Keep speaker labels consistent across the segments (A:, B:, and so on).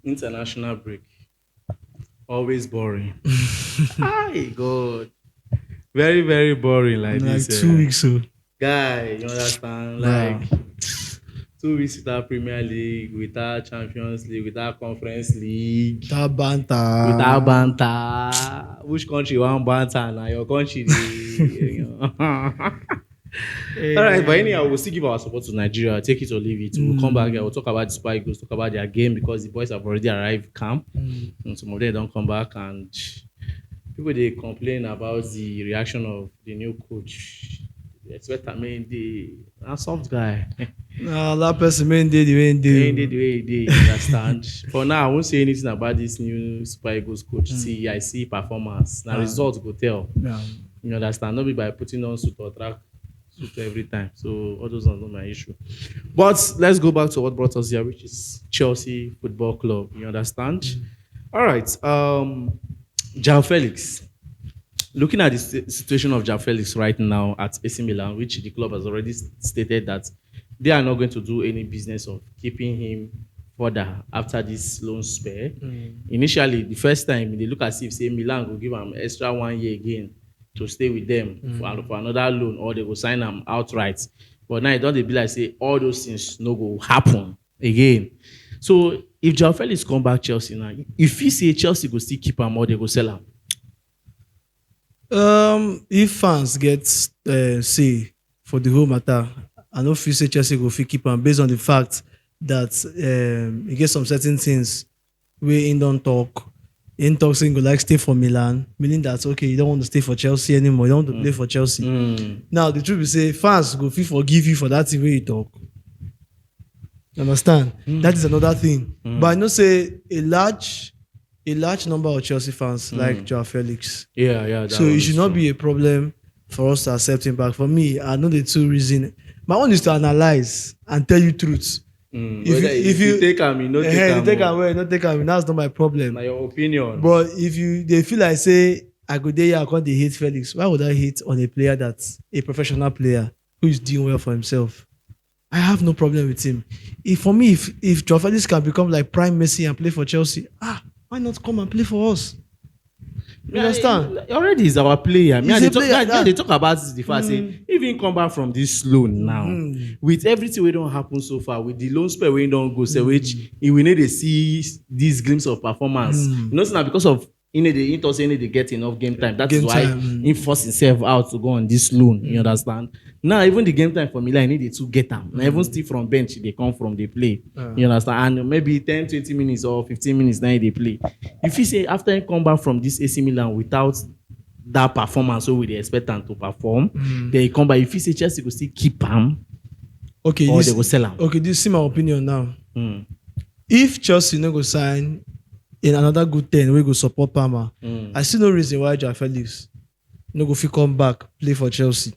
A: International break. Always boring. Hi, God. Very, very boring like
B: Like
A: this.
B: 2 weeks, so
A: Guy, you understand?
B: wow.
A: Like 2 weeks without Premier League, without Champions League, without Conference League,
B: That
A: without
B: banter.
A: banter. Which country want banter? Now your country, All right, but
B: Eh,
A: anyhow, we'll still give our support to Nigeria. Take it or leave it. We'll come back here. We'll talk about the Super Eagles, talk about their game because the boys have already arrived camp. And some of them don't come back, and people they complain about the reaction of the new coach. They expect a soft guy.
B: nah, that person main day the way they
A: Ain't it
B: do.
A: the way they understand. For now, I won't say anything about this new Super Eagles coach. See, I see performance. Now results go tell.
B: Yeah.
A: You understand? Not be by putting on suit or track suit every time. So all those are not my issue. But let's go back to what brought us here, which is Chelsea Football Club. You understand? All right. Joao Felix. Looking at the situation of Joao Felix right now at AC Milan, which the club has already stated that they are not going to do any business of keeping him further after this loan spell. Initially, the first time they look as if say Milan will give him extra 1 year again to stay with them for another loan, or they will sign him outright. But now it don't be like say all those things no go happen again. So if Joao Felix come back Chelsea now, if he say Chelsea go still keep him or they go sell him.
B: If fans get say for the whole matter, I know if you say Chelsea go fit keep am based on the fact that you get some certain things where in don't talk. In talk saying go like stay for Milan, meaning that okay, you don't want to stay for Chelsea anymore, you don't want to play for Chelsea. Now the truth is say fans go fit forgive you for that thing where you talk. You understand? That is another thing. But I know say a large number of Chelsea fans like Joao Felix.
A: Yeah.
B: So it should not be a problem for us to accept him back. For me, I know the two reasons. My own is to analyze and tell you truth.
A: If you take him, you know take him.
B: take am well, not take am. That's not my problem.
A: Na your opinion.
B: But if they feel like say I go there, I can't they hate Felix. Why would I hate on a player that's a professional player who is doing well for himself? I have no problem with him. For me, if Joao Felix can become like prime Messi and play for Chelsea, why not come and play for us? You understand?
A: Already is our player.
B: He's a player,
A: They talk about this the fact say if he come back from this loan now, with everything we don't happen so far, with the loan spell we don't go say which he will need to see this glimpse of performance. You know, now because of he need to get enough game time. That is why he forced himself out to go on this loan. You understand? Now even the game time for Milan, he needed to get them. Now even still from bench, they come from the play. You understand? And maybe 10, 20 minutes or 15 minutes now they play. If you say after he come back from this AC Milan without that performance, so we expect them to perform, then he come back. If you say Chelsea will still keep him,
B: okay,
A: or they will sell him.
B: Okay, this is my opinion now. If Chelsea no go sign in another good 10, we go support Palmer. I see no reason why Joao Felix no go fit come back play for Chelsea.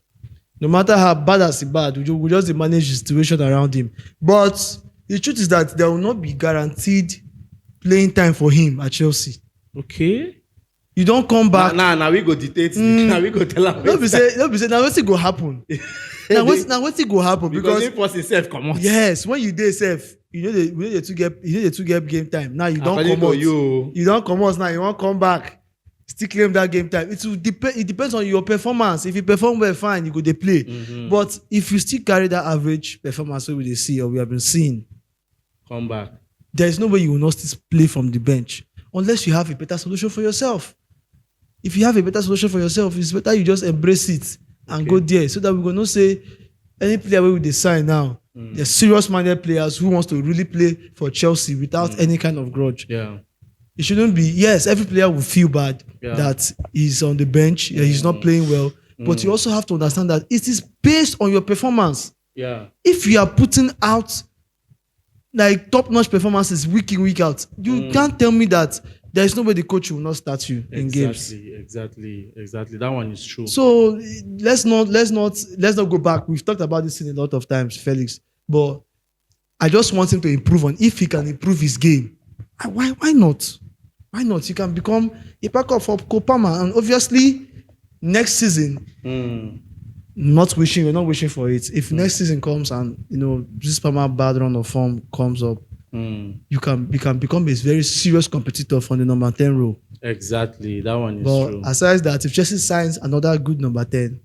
B: No matter how bad as he bad, we just manage the situation around him. But the truth is that there will not be guaranteed playing time for him at Chelsea.
A: Okay.
B: You don't come back.
A: Now we go dictate. Now we go tell him.
B: Don't be say now what's it go happen? now what's it go happen?
A: Because he force himself come out.
B: Yes, when you dey safe, you know the two get game time. Now you don't come out. You don't come out now. You won't come back. Still claim that game time. It will depend. It depends on your performance. If you perform well, fine, you go dey play. But if you still carry that average performance we dey see or we have been seeing,
A: come back.
B: There is no way you will not still play from the bench unless you have a better solution for yourself. If you have a better solution for yourself, it's better you just embrace it and go there so that we're gonna say any player wey we dey sign now. There's serious-minded players who wants to really play for Chelsea without any kind of grudge.
A: Yeah.
B: It shouldn't be, yes, every player will feel bad that he's on the bench, he's not playing well. But you also have to understand that it is based on your performance.
A: Yeah.
B: If you are putting out like top-notch performances week in, week out, you can't tell me that there is no way the coach will not start you in games.
A: Exactly. That one is true.
B: So let's not go back. We've talked about this in a lot of times, Felix. But I just want him to improve on if he can improve his game. Why not? Why not? You can become a backup for Kopama, and obviously next season. We're not wishing for it. If next season comes and this Palmer bad run of form comes up, you can become a very serious competitor from the number 10 role.
A: Exactly. That one is
B: But
A: true.
B: aside that, if Chelsea signs another good number 10,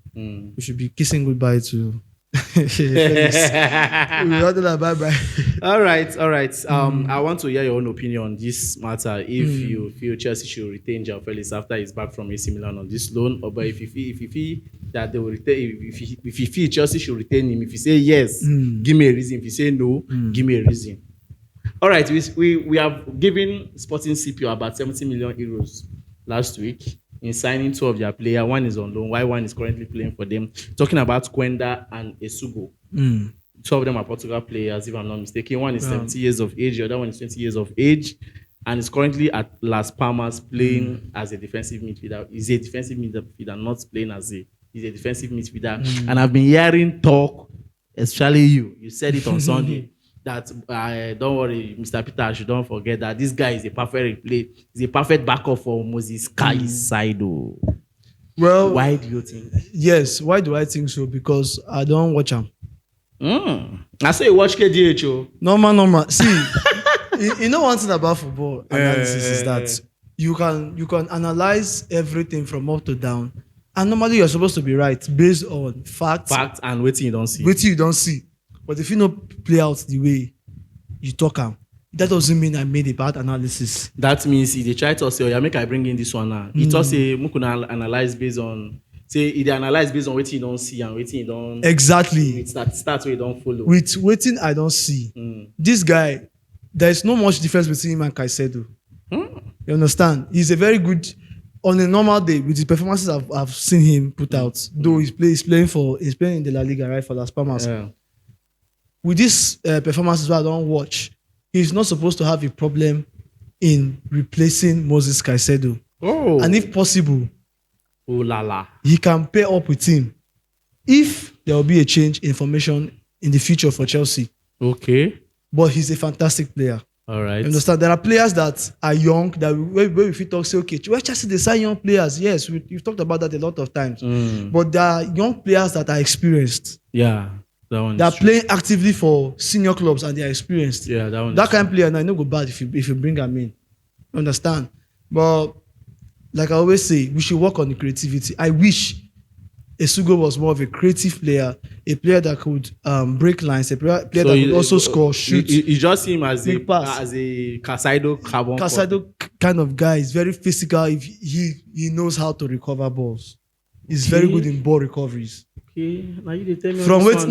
B: we should be kissing goodbye to Felix. We rather than bye-bye.
A: All right. I want to hear your own opinion on this matter. If you feel Chelsea should retain Joao Felix after he's back from AC Milan on this loan, or but if you feel that they will retain, if you feel Chelsea should retain him, if you say yes, give me a reason. If you say no, give me a reason. All right, we have given Sporting CPO about 70 million euros last week in signing two of their players. One is on loan, while one is currently playing for them. Talking about Quenda and Essugo. Two of them are Portugal players, if I'm not mistaken. One is 70 years of age, the other one is 20 years of age, and is currently at Las Palmas playing as a defensive midfielder. He's a defensive midfielder, not playing as he's a defensive midfielder. And I've been hearing talk, especially you said it on Sunday, that don't worry, Mr. Peter, you don't forget that this guy is a perfect replay. He's a perfect backup for Moses Caicedo.
B: Well,
A: why do you think?
B: Yes, why do I think so? Because I don't watch him.
A: I say you watch KDH.
B: Normal. See, you know one thing about football analysis is that you can analyze everything from up to down, and normally you're supposed to be right based on facts
A: and waiting you don't see.
B: Waiting you don't see. But if you don't play out the way you talk am, that doesn't mean I made a bad analysis.
A: That means if they try to say, make I bring in this one now. It just say we can analyze based on they analyze based on what you don't see and waiting you don't
B: exactly.
A: It starts where you don't follow.
B: With waiting I don't see. This guy, there is no much difference between him and Caicedo. You understand? He's a very good on a normal day with the performances I've seen him put out. Though he's playing in the La Liga, right, for Las Palmas.
A: Yeah.
B: With these performances I don't watch, he's not supposed to have a problem in replacing Moses Caicedo.
A: Oh.
B: And if possible,
A: oh la la,
B: he can pair up with him if there will be a change in formation in the future for Chelsea.
A: Okay.
B: But he's a fantastic player.
A: All right.
B: You understand? There are players that are young that where if you talk, say, okay, where Chelsea they sign young players? Yes, we've talked about that a lot of times. But there are young players that are experienced.
A: Yeah. That one.
B: They are playing actively for senior clubs and they are experienced.
A: Yeah, that one.
B: That kind of player now, no go bad if you bring them in. You understand? But like I always say, we should work on the creativity. I wish Essugo was more of a creative player, a player that could break lines, a player that could also score, shoot.
A: You just see him as a Caicedo carbon.
B: Caicedo kind of guy. He's very physical. He knows how to recover balls. He's very good in ball recoveries.
A: Okay, now you tell me.
B: From waiting,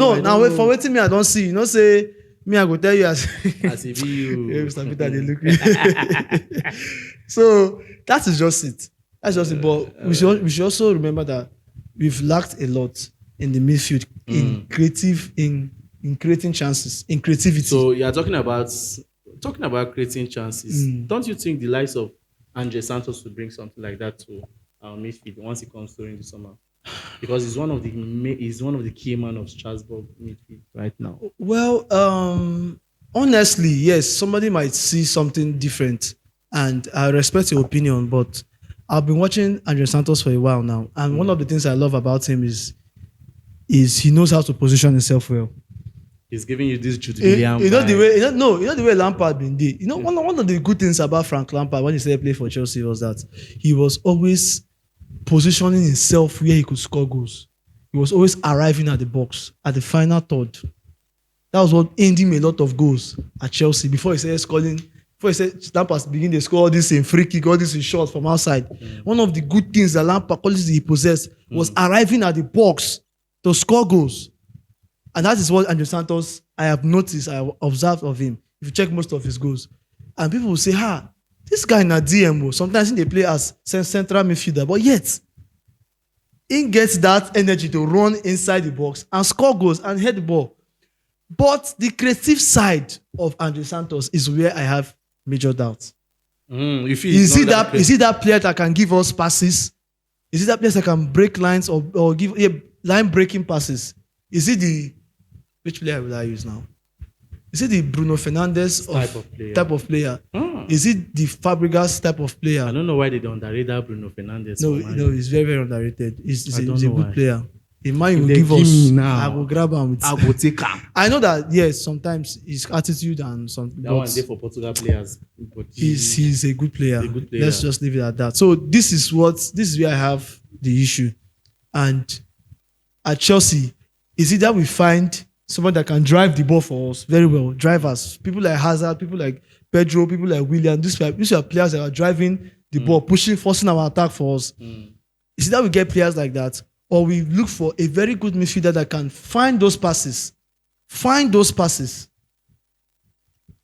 B: from waiting me, I don't see. You know, say me, I go tell you as
A: a view.
B: Mr. Peter, they look. So that is just it. That's just it. But we should also remember that we've lacked a lot in the midfield in creating chances, in creativity.
A: So you are talking about creating chances. Don't you think the likes of Andre Santos would bring something like that to our midfield once he comes during the summer? Because he's one of the key man of Strasbourg midfield right now.
B: Well, honestly, yes, somebody might see something different, and I respect your opinion, but I've been watching Andre Santos for a while now, and one of the things I love about him is he knows how to position himself well.
A: He's giving you this Jude Bellingham.
B: You know the way Lampard been did. You know, one of the good things about Frank Lampard when he started playing for Chelsea was that he was always positioning himself where he could score goals. He was always arriving at the box at the final third. That was what earned him a lot of goals at Chelsea before he started scoring. Before he said Lampard begin to score all this in free kick, all this in shots from outside. One of the good things that Lampard qualities he possessed was arriving at the box to score goals. And that is what Andre Santos, I have noticed, I have observed of him. If you check most of his goals. And people will say, this guy na DMO. Sometimes they play as central midfielder, but yet he gets that energy to run inside the box and score goals and head the ball. But the creative side of Andre Santos is where I have major doubts. Is he that player that can give us passes? Is he that player that can break lines or give line breaking passes? Is he which player will I use now? Is it the Bruno Fernandes type of player? Is it the Fabregas type of player? I
A: don't know why they don't underrate that Bruno Fernandes.
B: No, he's very, very underrated. He's a good player. If man
A: If
B: will
A: they
B: give
A: give
B: us,
A: me now,
B: I will grab him.
A: I go take am.
B: I know that yes, sometimes his attitude and something,
A: That
B: but
A: one dey for Portugal players. But
B: he's a good player.
A: a good player.
B: Let's just leave it at that. So this is where I have the issue. And at Chelsea, is it that we find someone that can drive the ball for us very well, drivers, people like Hazard, people like Pedro, people like William. These are players that are driving the ball, pushing, forcing our attack for us. Is it that we get players like that, or we look for a very good midfielder that can find those passes?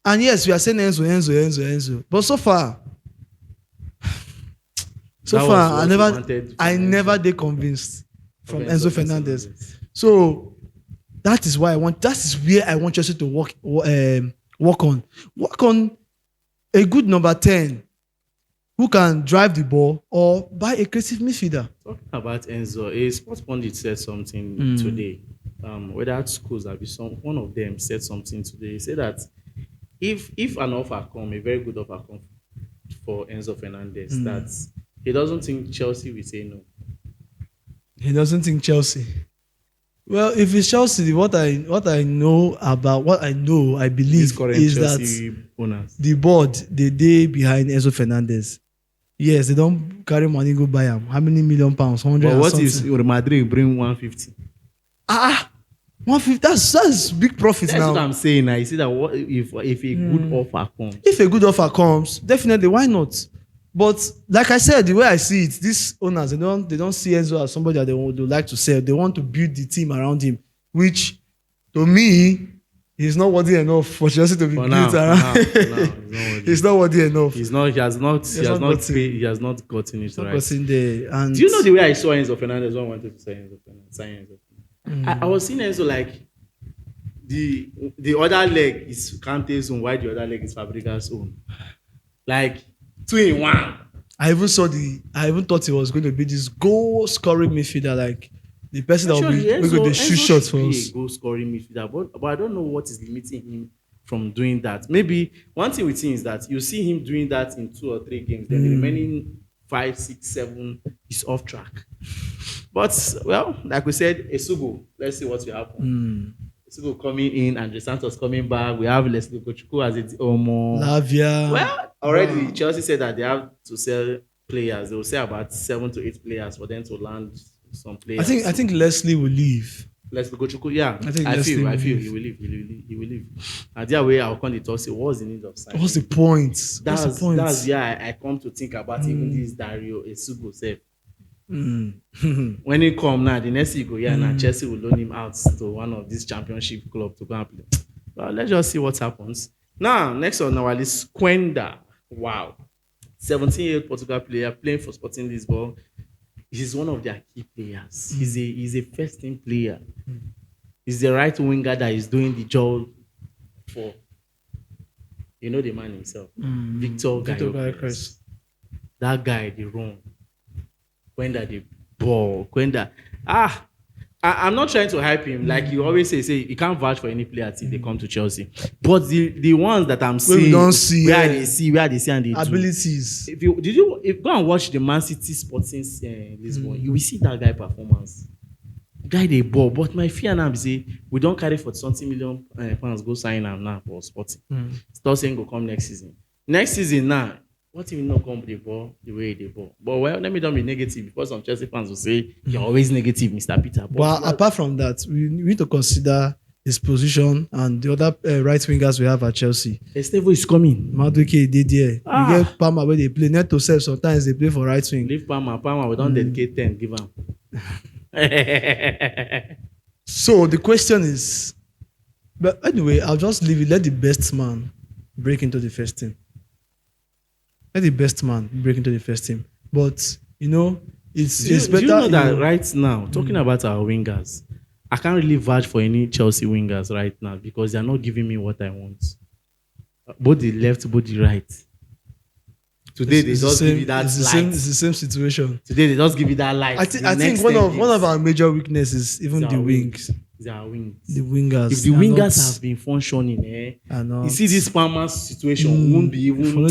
B: And yes, we are saying Enzo. But so far, I never did convinced from Enzo Fernandez. So that is where I want Chelsea to work on a good number 10 who can drive the ball, or buy a creative midfielder.
A: Talking about Enzo, a sports pundit said something today. Whether at schools, one of them said something today. He said that if an offer come, a very good offer come for Enzo Fernandez, that he doesn't think Chelsea will say no.
B: He doesn't think Chelsea. Well, if it's Chelsea, what I know, I believe is
A: Chelsea
B: that
A: owners.
B: the board, the day behind Enzo Fernandez. Yes, they don't carry money go buy him. How many £1 million? 100.
A: But what if Real Madrid bring 150?
B: 150. That's big profit.
A: That's
B: now.
A: What I'm saying. Now you see that what if a good offer comes?
B: If a good offer comes, definitely, why not? But like I said, the way I see it, these owners, they don't see Enzo as somebody that they would like to sell. They want to build the team around him, which to me is not worthy enough for Chelsea to be built around. It's not worthy enough.
A: He has not gotten it right.
B: And
A: do you know the way I saw Enzo Fernandez when I wanted to sign Enzo? I was seeing Enzo like the other leg is Kante's own, while the other leg is Fabregas' own. Like 2-in-1.
B: I even thought he was going to be this goal scoring midfielder, like the person that will be going to shoot shots for us.
A: Goal scoring midfielder, but I don't know what is limiting him from doing that. Maybe one thing with him is that you see him doing that in 2 or 3 games, then the remaining 5, 6, 7 is off track. But well, like we said, Essugo, let's see what will happen. Essugo coming in and De Santos coming back. We have Leslie Kochuku as it
B: Lavia.
A: Well, already Chelsea said that they have to sell players. They will sell about 7 to 8 players for them to land some players.
B: I think Leslie will leave.
A: Leslie Kochuku, yeah. I feel he will leave. He will leave. And that way I'll come to talk, say, what's the need of signing?
B: What's the point?
A: That's I come to think about even this rio Essugo self. When he come now, the next thing you go here now, Chelsea will loan him out to one of these championship clubs to go and play. Well, let's just see what happens. Now, next on our list, Quenda. Wow. 17-year-old Portugal player playing for Sporting Lisbon. He's one of their key players. He's a first-team player. He's the right winger that is doing the job for, you know, the man himself, Victor Gyokeres. That guy, the run. Quenda, the ball. Quenda. I'm not trying to hype him. Like you always say you can't vouch for any player till they come to Chelsea. But the ones that I'm seeing,
B: we don't see,
A: where they see and they
B: abilities.
A: Do. If go and watch the Man City Sporting Lisbon, you will see that guy performance. Guy they ball, but my fear now is say we don't carry for 20 million pounds go sign him now for Sporting. Start saying go come next season. Next season now. What if you not come the ball the way they ball? But well, let me don't be negative because some Chelsea fans will say you're always negative, Mr. Peter.
B: But apart from that, we need to consider his position and the other right wingers we have at Chelsea.
A: Estevo is coming.
B: Madueke did there. You get Palmer where they play. Neto self sometimes they play for right wing.
A: Leave Palmer. We don't dedicate 10. Give him.
B: So the question is, but anyway, I'll just leave it. Let the best man break into the first team. Let the best man break into the first team. But, you know, it's better.
A: Do you know that right now, talking about our wingers, I can't really vouch for any Chelsea wingers right now because they're not giving me what I want. Both the left, both the right. Today, they just give you that light.
B: It's the same situation.
A: Today, they just give you that light.
B: I think one of our major weaknesses is even the wings.
A: They are wings.
B: The wingers.
A: If the wingers have been functioning, you see this Palmer's situation won't be even.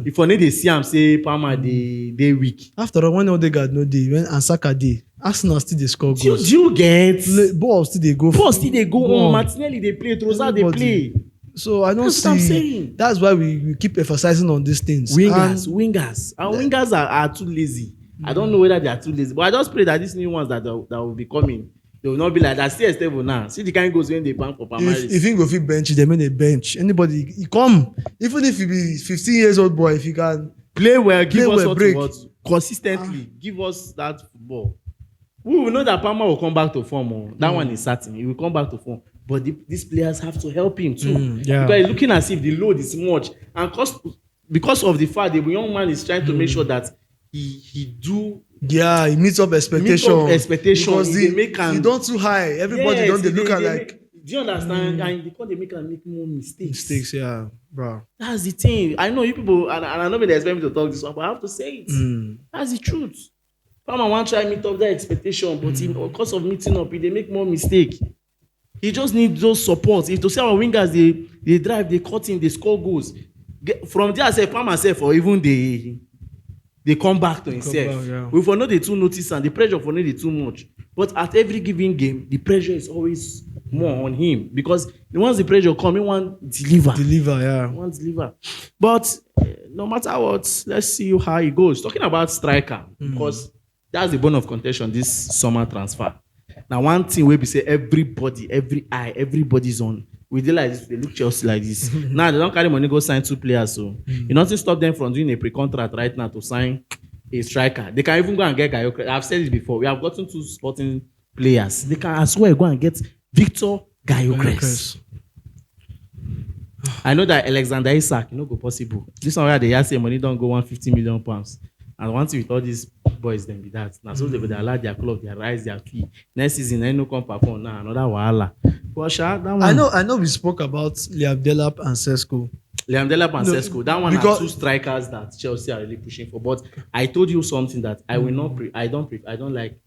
A: If only they see him say Palmer they weak.
B: After all, when Odegaard no day, when Ansaka day, Arsenal still dey score
A: Do
B: goals.
A: you get?
B: Ball still dey go.
A: Ball still dey go
B: Ball.
A: on. Martinelli dey play. Trossard dey
B: Everybody.
A: play.
B: So I don't
A: That's what I'm
B: see.
A: saying.
B: That's why we keep emphasizing on these things.
A: Wingers. Our wingers are too lazy. I don't know whether they are too lazy, but I just pray that these new ones that will be coming, they will not be like that. Still stable now. See the kind goals when they bank for Palmares.
B: If you go fit bench, they mean a bench. Anybody, he come. Even if you be 15 years old boy, if you can
A: Play well, give
B: Play
A: us
B: well,
A: what
B: break.
A: we want. Consistently, give us that football. We will know that Palmer will come back to form. That one is certain. He will come back to form. But these players have to help him too.
B: yeah.
A: Because it's looking as if the load is much. And because of the fact the young man is trying to make sure that he
B: meets up expectation. Because
A: he
B: don't too high. Everybody don't they look at like.
A: Do you understand? And because they make more mistakes.
B: Mistakes, yeah, bro.
A: That's the thing. I know you people, and I know they expect me to talk this one, but I have to say it. That's the truth. Palmer want to try meet up that expectation, but because of meeting up, they make more mistake. He just needs those supports. If to see our wingers, they drive, they cut in, they score goals. From there, I say Palmer self, or even they come back to himself.
B: Yeah.
A: We for know they too notice and the pressure for know they too much. But at every given game, the pressure is always more on him because once the pressure come, he want deliver.
B: Yeah.
A: He wants deliver. But no matter what, let's see how it goes. Talking about striker, because that's the bone of contention this summer transfer. Now, one thing where we say everybody's on. We did like this, they look Chelsea like this. Now they don't carry money, go sign 2 players. So you nothing stop them from doing a pre-contract right now to sign a striker. They can even go and get Gaio. I've said it before. We have gotten 2 sporting players. They can as well go and get Victor Gaio. I know that Alexander Isak, go possible. This one where they say money don't go £150 million. And once with all these boys, then be that. Now, so they will allow their club, they rise their fee. Next season, I no come perform now. Another wahala. But that one.
B: I know we spoke about Liam Delap and Sesko.
A: That one are 2 strikers that Chelsea are really pushing for. But I told you something that I will not. I don't like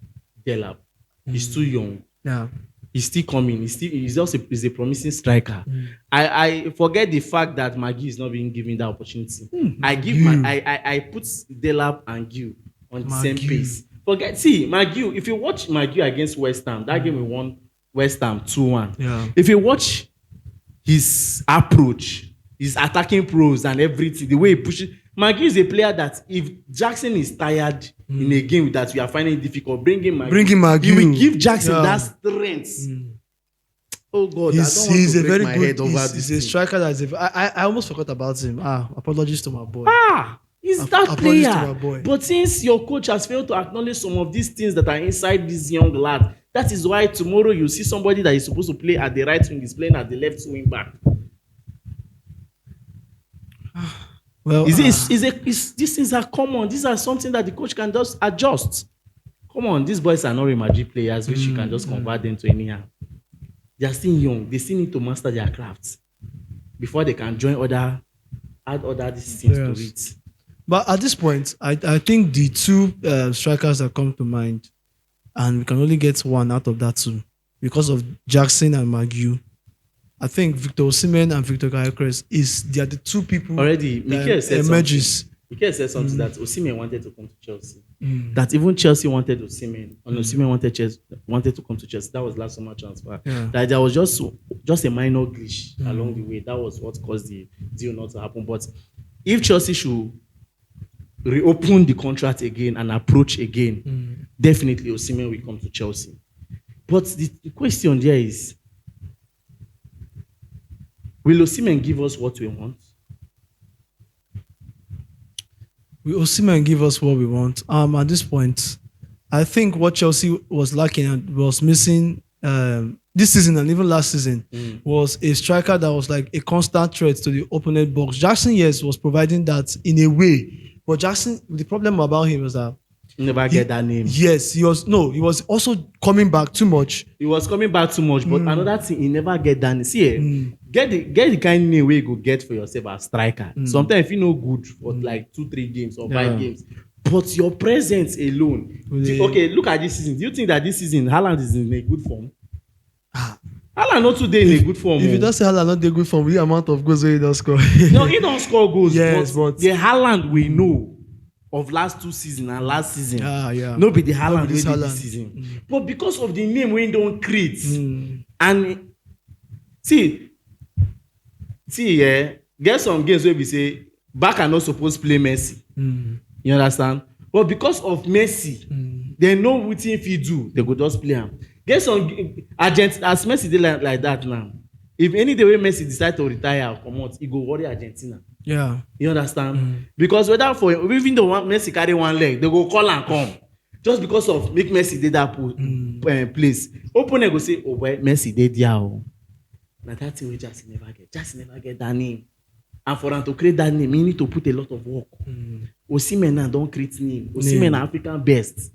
A: Delap. He's too young.
B: Yeah.
A: He's still coming. He's a promising striker. I forget the fact that Maggie is not being given that opportunity. I put Delap and Gil on the same pace. Maggie. If you watch Maggie against West Ham, that game we won West Ham 2-1.
B: Yeah.
A: If you watch his approach, his attacking pros and everything, the way he pushes, Maggie is a player that if Jackson is tired in a game that we are finding difficult, bring him Maggie. He will give Jackson that strength. Oh God,
B: he's a very good.
A: He's
B: a striker I almost forgot about him. Apologies to my boy.
A: He's that player. But since your coach has failed to acknowledge some of these things that are inside this young lad, that is why tomorrow you see somebody that is supposed to play at the right wing is playing at the left wing back.
B: Well,
A: these things are common. These are something that the coach can just adjust. Come on, these boys are not Real Madrid players which you can just convert them to anyhow. They are still young. They still need to master their crafts before they can add other things to it.
B: But at this point, I think the 2 strikers that come to mind, and we can only get one out of that 2 because of Jackson and Maguire. I think Victor Osimhen and Victor Gyökeres they are the 2 people
A: already. Mikel said something that Osimhen wanted to come to Chelsea. That even Chelsea wanted Osimhen, and Osimhen wanted to come to Chelsea. That was last summer transfer.
B: Yeah.
A: That there was just a minor glitch along the way. That was what caused the deal not to happen. But if Chelsea should reopen the contract again and approach again, definitely Osimhen will come to Chelsea. But the question there is, will Osimhen give us what we want?
B: Will Osimhen give us what we want? At this point, I think what Chelsea was lacking and was missing this season and even last season was a striker that was like a constant threat to the opponent box. Jackson, yes, was providing that in a way, but Jackson, the problem about him was that
A: never get that name.
B: Yes, he was also coming back too much.
A: He was coming back too much, but another thing, he never get that name. See, get the kind of name where you go get for yourself as striker. Sometimes if you know good for like 2-3 games or 5 games, but your presence alone. Okay, look at this season. Do you think that this season Haaland is in a good form? Haaland not today in a good form.
B: If you don't say Haaland not in good form, the amount of goals he don't score.
A: No, he don't score goals.
B: Yes, but
A: the Haaland we know. of last 2 seasons and last season.
B: Yeah.
A: No be the Haaland
B: No
A: wey
B: be this
A: dey
B: Haaland.
A: this season. But because of the name wey don create,
B: Mm.
A: and see, get some games wey be say Barca no suppose play Messi.
B: Mm.
A: You understand? But because of Messi, they know wetin fit do, they go just play am. Get some Argentina, as Messi dey like that now. If any day wey Messi decide to retire or comot, e go worry Argentina.
B: Yeah.
A: You understand? Because whether for even though Messi carry one leg, they go call am come. Just because of make Messi dey that place. Opponent go say, oh boy, Messi dey there o. Na that thing wey Jassy never get. Jassy never get that name. And for am to create that name, he need to put a lot of work. Osimhen now don create name. Osimhen na African best.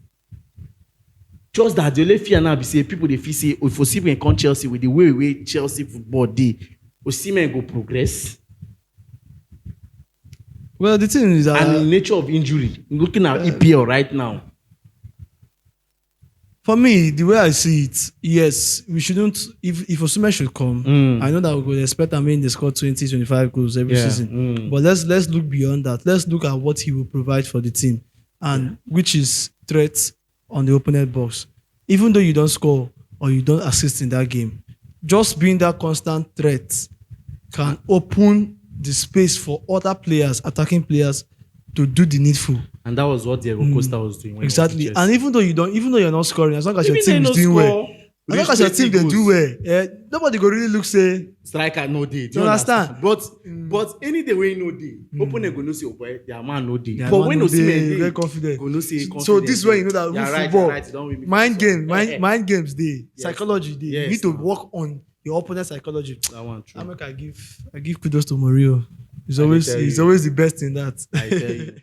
A: Just that the only fear now be say people dey feel say if Osimhen come Chelsea with the way Chelsea football dey, Osimhen go progress.
B: Well, the thing is that
A: And the nature of injury, looking at EPL right now.
B: for me, the way I see it, yes, we shouldn't. If Osimhen should come, I know that we could expect him in the score 20, 25 goals every season. But let's look beyond that. Let's look at what he will provide for the team, and which is threats on the opponent box. Even though you don't score or you don't assist in that game, just being that constant threat can open the space for other players, attacking players, to do the needful.
A: And that was what Diego Costa was doing. When
B: Exactly.
A: He was
B: And even though you're not scoring, as long as your
A: even
B: team
A: they
B: is
A: no
B: doing well,
A: score,
B: as long as your team they do well, nobody go really look say.
A: striker no dey.
B: You understand?
A: But any day wey no dey, opponent go know say, oh boy, their man no dey.
B: Their
A: But
B: man
A: when
B: no
A: Osimhen
B: dey,
A: dey,
B: very confident.
A: go know say confident.
B: So this way you know that
A: You're
B: with
A: right,
B: football,
A: you're right, you don't win me
B: mind games dey,
A: Yes.
B: psychology dey. You
A: Yes,
B: need to
A: man.
B: work on your opponent's psychology.
A: That one true.
B: I give kudos to Mourinho. He's
A: I
B: always
A: tell
B: he's
A: you.
B: always the best in that.
A: I tell you.